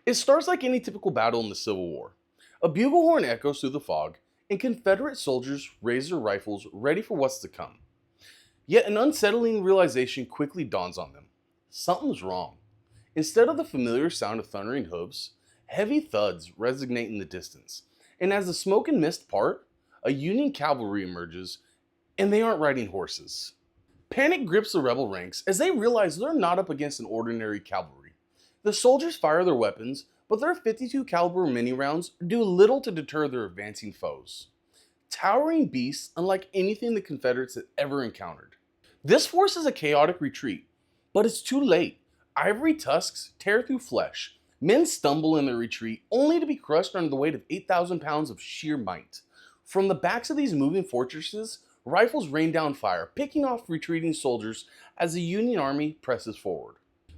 It starts like any typical battle in the Civil War. A bugle horn echoes through the fog, and Confederate soldiers raise their rifles ready for what's to come. Yet an unsettling realization quickly dawns on them. Something's wrong. Instead of the familiar sound of thundering hooves, heavy thuds resonate in the distance, and as the smoke and mist part, a Union cavalry emerges, and they aren't riding horses. Panic grips the rebel ranks as they realize they're not up against an ordinary cavalry. The soldiers fire their weapons, but their 52 caliber mini rounds do little to deter their advancing foes. Towering beasts unlike anything the Confederates had ever encountered. This forces a chaotic retreat, but it's too late. Ivory tusks tear through flesh. Men stumble in their retreat, only to be crushed under the weight of 8,000 pounds of sheer might. From the backs of these moving fortresses, rifles rain down fire, picking off retreating soldiers as the Union army presses forward.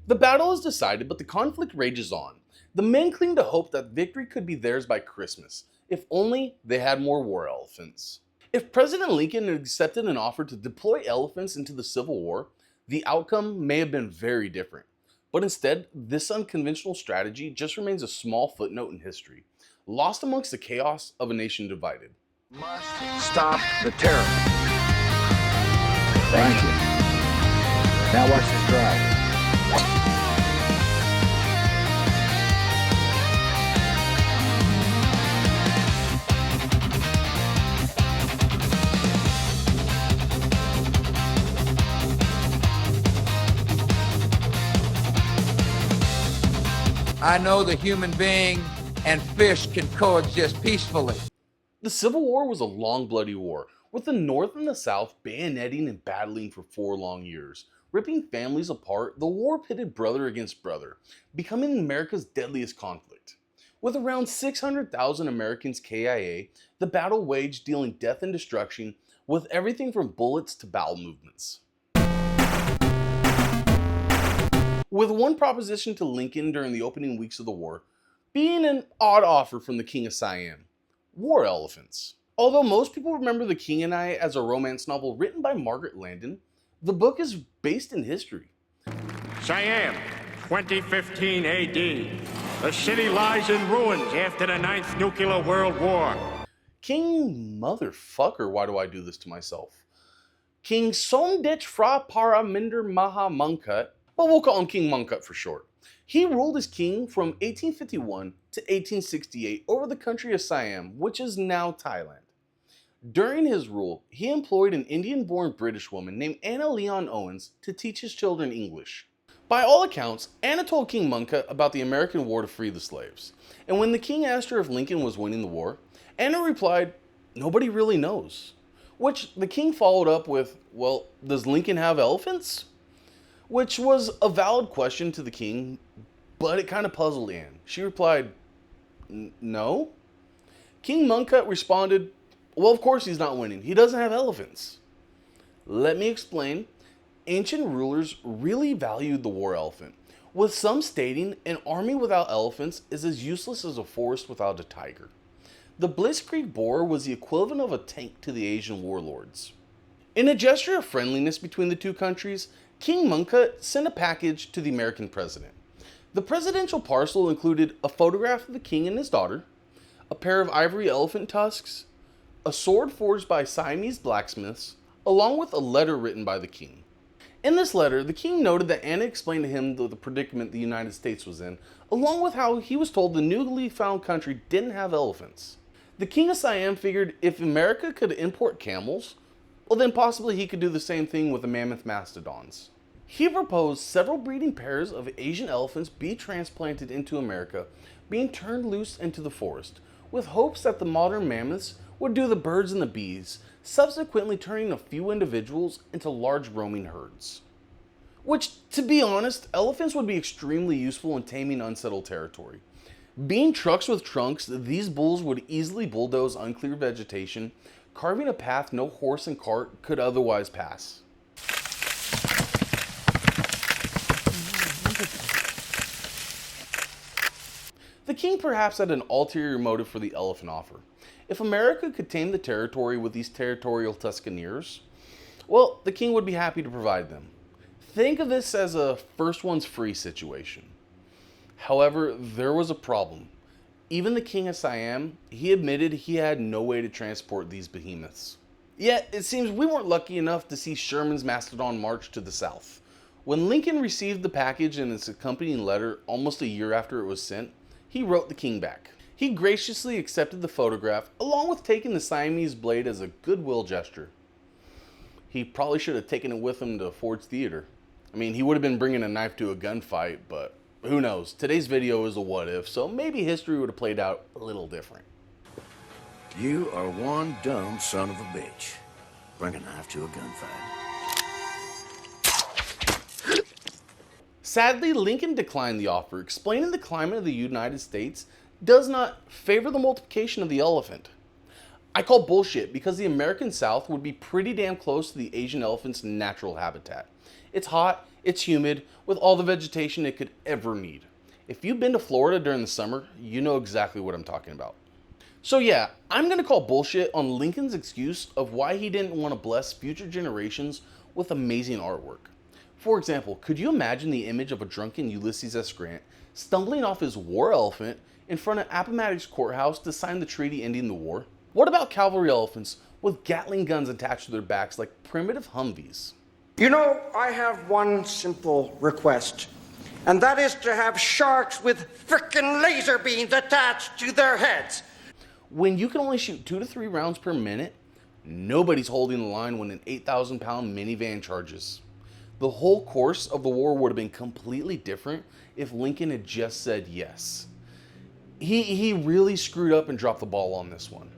The battle is decided, but the conflict rages on. The men cling to hope that victory could be theirs by Christmas, if only they had more war elephants. If President Lincoln had accepted an offer to deploy elephants into the Civil War, the outcome may have been very different. But instead, this unconventional strategy just remains a small footnote in history, lost amongst the chaos of a nation divided. Must stop the terror. Thank you. Now watch this drive. I know the human being and fish can coexist peacefully. The Civil War was a long, bloody war, with the North and the South bayoneting and battling for 4 long years. Ripping families apart, the war pitted brother against brother, becoming America's deadliest conflict. With around 600,000 Americans KIA, the battle waged dealing death and destruction with everything from bullets to bowel movements. With one proposition to Lincoln during the opening weeks of the war being an odd offer from the King of Siam: war elephants. Although most people remember The King and I as a romance novel written by Margaret Landon, the book is based in history. Siam, 2015 AD. The city lies in ruins after the 9th Nuclear World War. King motherfucker, why do I do this to myself? King Somdetch Phra Paraminder Maha Mongkut, but we'll call him King Mongkut for short. He ruled as king from 1851 to 1868 over the country of Siam, which is now Thailand. During his rule, he employed an Indian-born British woman named Anna Leon Owens to teach his children English. By all accounts, Anna told King Mongkut about the American war to free the slaves. And when the king asked her if Lincoln was winning the war, Anna replied, "Nobody really knows." Which the king followed up with, "Well, does Lincoln have elephants?" Which was a valid question to the king, but it kind of puzzled Anne. She replied, "No." King Mongkut responded, "Well, of course he's not winning. He doesn't have elephants." Let me explain. Ancient rulers really valued the war elephant, with some stating an army without elephants is as useless as a forest without a tiger. The Blitzkrieg boar was the equivalent of a tank to the Asian warlords. In a gesture of friendliness between the two countries, King Mongkut sent a package to the American president. The presidential parcel included a photograph of the king and his daughter, a pair of ivory elephant tusks, a sword forged by Siamese blacksmiths, along with a letter written by the king. In this letter, the king noted that Anna explained to him the predicament the United States was in, along with how he was told the newly found country didn't have elephants. The king of Siam figured if America could import camels, well then possibly he could do the same thing with the mammoth mastodons. He proposed several breeding pairs of Asian elephants be transplanted into America, being turned loose into the forest, with hopes that the modern mammoths would do the birds and the bees, subsequently turning a few individuals into large roaming herds. Which, to be honest, elephants would be extremely useful in taming unsettled territory. Being trucks with trunks, these bulls would easily bulldoze unclear vegetation, carving a path no horse and cart could otherwise pass. The king perhaps had an ulterior motive for the elephant offer. If America could tame the territory with these territorial Tuscaneers, well, the king would be happy to provide them. Think of this as a first one's free situation. However, there was a problem. Even the King of Siam, he admitted he had no way to transport these behemoths. Yet, it seems we weren't lucky enough to see Sherman's Mastodon march to the south. When Lincoln received the package and its accompanying letter almost a year after it was sent, he wrote the king back. He graciously accepted the photograph, along with taking the Siamese blade as a goodwill gesture. He probably should have taken it with him to Ford's Theater. I mean, he would have been bringing a knife to a gunfight, but who knows? Today's video is a what if, so maybe history would have played out a little different. You are one dumb son of a bitch. Bring a knife to a gunfight. Sadly, Lincoln declined the offer, explaining the climate of the United States does not favor the multiplication of the elephant. I call bullshit because the American South would be pretty damn close to the Asian elephant's natural habitat. It's hot, it's humid, with all the vegetation it could ever need. If you've been to Florida during the summer, you know exactly what I'm talking about. So yeah, I'm gonna call bullshit on Lincoln's excuse of why he didn't want to bless future generations with amazing artwork. For example, could you imagine the image of a drunken Ulysses S. Grant stumbling off his war elephant in front of Appomattox Courthouse to sign the treaty ending the war? What about cavalry elephants with Gatling guns attached to their backs like primitive Humvees? You know, I have one simple request, and that is to have sharks with frickin' laser beams attached to their heads. When you can only shoot 2 to 3 rounds per minute, nobody's holding the line when an 8,000-pound minivan charges. The whole course of the war would have been completely different if Lincoln had just said yes. He really screwed up and dropped the ball on this one.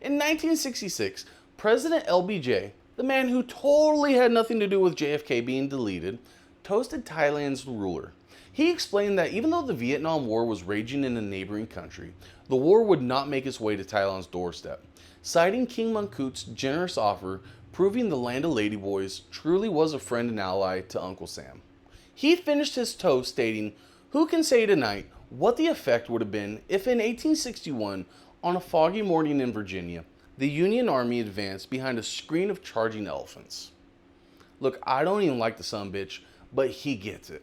In 1966, President LBJ, the man who totally had nothing to do with JFK being deleted, toasted Thailand's ruler. He explained that even though the Vietnam War was raging in a neighboring country, the war would not make its way to Thailand's doorstep, citing King Mongkut's generous offer, proving the land of ladyboys truly was a friend and ally to Uncle Sam. He finished his toast stating, "Who can say tonight what the effect would have been if in 1861, on a foggy morning in Virginia, the Union Army advanced behind a screen of charging elephants." Look, I don't even like the sumbitch, but he gets it.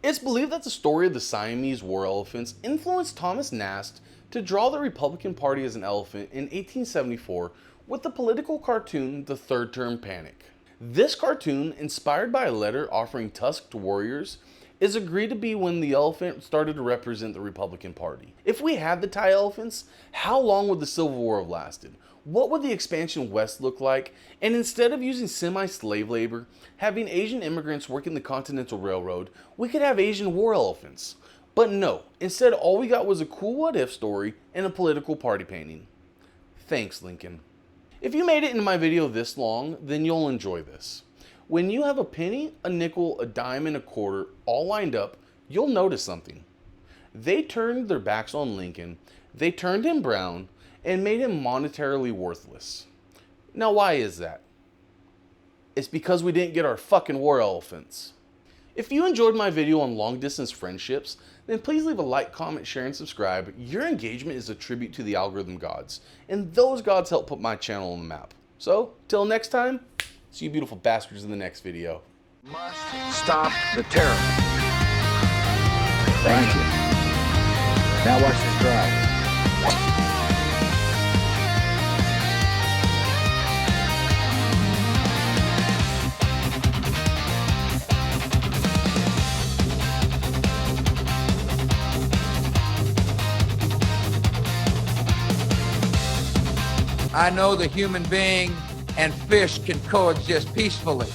It's believed that the story of the Siamese war elephants influenced Thomas Nast to draw the Republican Party as an elephant in 1874 with the political cartoon The Third Term Panic. This cartoon, inspired by a letter offering tusked warriors, is agreed to be when the elephant started to represent the Republican Party. If we had the Thai elephants, how long would the Civil War have lasted? What would the expansion west look like? And instead of using semi-slave labor, having Asian immigrants working the Continental Railroad, we could have Asian war elephants. But no, instead all we got was a cool what-if story and a political party painting. Thanks, Lincoln. If you made it into my video this long, then you'll enjoy this. When you have a penny, a nickel, a dime, and a quarter all lined up, you'll notice something. They turned their backs on Lincoln, they turned him brown, and made him monetarily worthless. Now why is that? It's because we didn't get our fucking war elephants. If you enjoyed my video on long distance friendships, then please leave a like, comment, share, and subscribe. Your engagement is a tribute to the algorithm gods, and those gods help put my channel on the map. So, till next time, see you beautiful bastards in the next video. Must stop the terror. Thank you. Now watch this drive. I know the human being and fish can coexist peacefully.